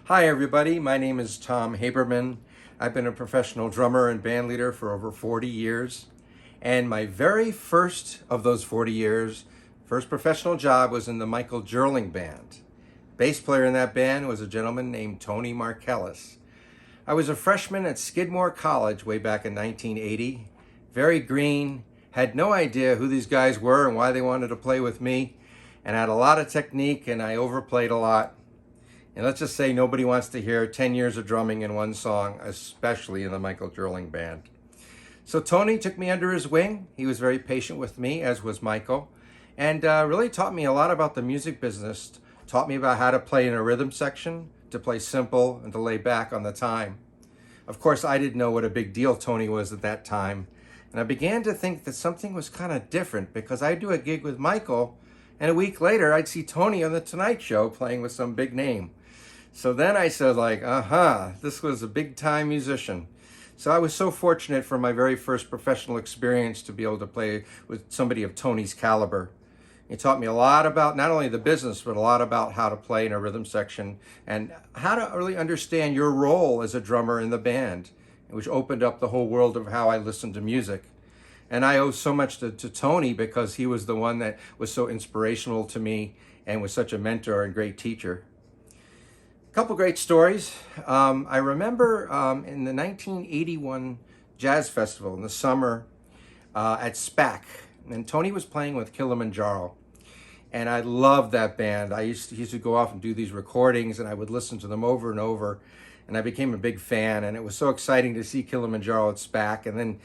Hi everybody, my name is Tom Haberman. I've been a professional drummer and band leader for over 40 years. And my very first of those 40 years, first professional job was in the Michael Gerling band. Bass player in that band was a gentleman named Tony Markellis. I was a freshman at Skidmore College way back in 1980. Very green, had no idea who these guys were and why they wanted to play with me, and had a lot of technique and I overplayed a lot. And let's just say nobody wants to hear 10 years of drumming in one song, especially in the Michael Gerling band. So Tony took me under his wing. He was very patient with me, as was Michael, and really taught me a lot about the music business. Taught me about how to play in a rhythm section, to play simple, and to lay back on the time. Of course, I didn't know what a big deal Tony was at that time. And I began to think that something was kind of different because I'd do a gig with Michael, and a week later, I'd see Tony on The Tonight Show playing with some big name. So then I said this was a big time musician. So I was so fortunate for my very first professional experience to be able to play with somebody of Tony's caliber. He taught me a lot about not only the business, but a lot about how to play in a rhythm section and how to really understand your role as a drummer in the band, which opened up the whole world of how I listened to music. And I owe so much to Tony because he was the one that was so inspirational to me and was such a mentor and great teacher. Couple great stories. I remember in the 1981 Jazz Festival in the summer at SPAC, and Tony was playing with Kilimanjaro, and I loved that band. He used to go off and do these recordings, and I would listen to them over and over, and I became a big fan, and it was so exciting to see Kilimanjaro at SPAC, and then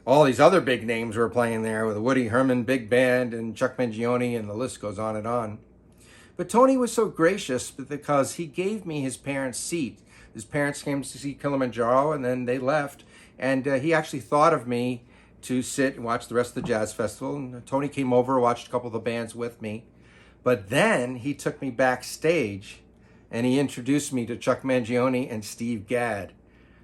all these other big names were playing there with the Woody Herman Big Band and Chuck Mangione, and the list goes on and on. But Tony was so gracious because he gave me his parents' seat. His parents came to see Kilimanjaro and then they left. And he actually thought of me to sit and watch the rest of the Jazz Festival. And Tony came over, watched a couple of the bands with me. But then he took me backstage and he introduced me to Chuck Mangione and Steve Gadd.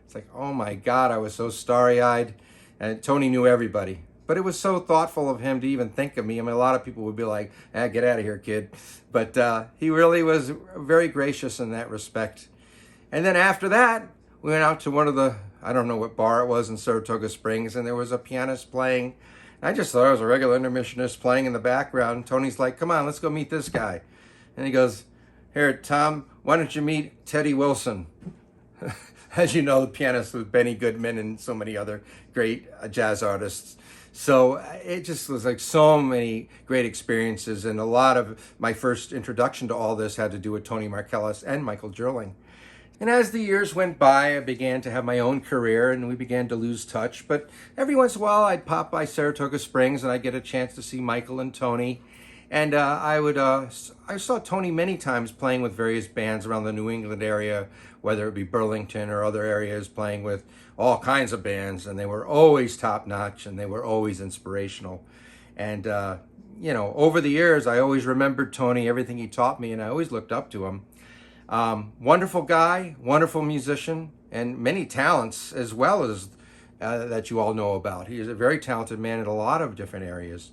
It's like, oh my God, I was so starry-eyed. And Tony knew everybody. But it was so thoughtful of him to even think of me. I mean, a lot of people would be like, get out of here, kid. But he really was very gracious in that respect. And then after that, we went out to one of the, I don't know what bar it was in Saratoga Springs, and there was a pianist playing. I just thought it was a regular intermissionist playing in the background. Tony's like, come on, let's go meet this guy. And he goes, here, Tom, why don't you meet Teddy Wilson? As you know, the pianist was Benny Goodman and so many other great jazz artists. So it just was like so many great experiences, and a lot of my first introduction to all this had to do with Tony Markellis and Michael Gerling. And as the years went by, I began to have my own career and we began to lose touch. But every once in a while, I'd pop by Saratoga Springs and I'd get a chance to see Michael and Tony. And I saw Tony many times playing with various bands around the New England area, whether it be Burlington or other areas, playing with all kinds of bands, and they were always top-notch and they were always inspirational. And over the years, I always remembered Tony, everything he taught me, and I always looked up to him. Wonderful guy, wonderful musician, and many talents as well as that you all know about. He is a very talented man in a lot of different areas.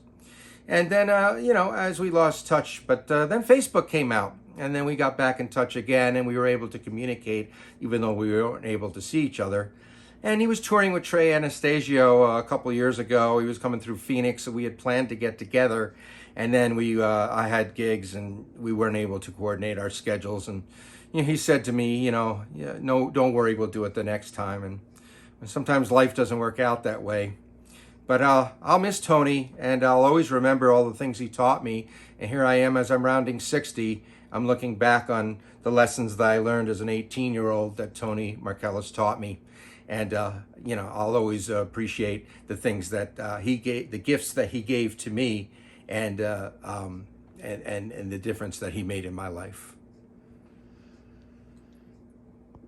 And then, as we lost touch, but then Facebook came out, and then we got back in touch again, and we were able to communicate, even though we weren't able to see each other. And he was touring with Trey Anastasio a couple years ago. He was coming through Phoenix, so we had planned to get together. And then I had gigs, and we weren't able to coordinate our schedules. And he said to me, no, don't worry, we'll do it the next time. And sometimes life doesn't work out that way. But I'll miss Tony, and I'll always remember all the things he taught me. And here I am, as I'm rounding 60, I'm looking back on the lessons that I learned as an 18-year-old that Tony Markellis taught me. And, I'll always appreciate the things that he gave, the gifts that he gave to me, and the difference that he made in my life.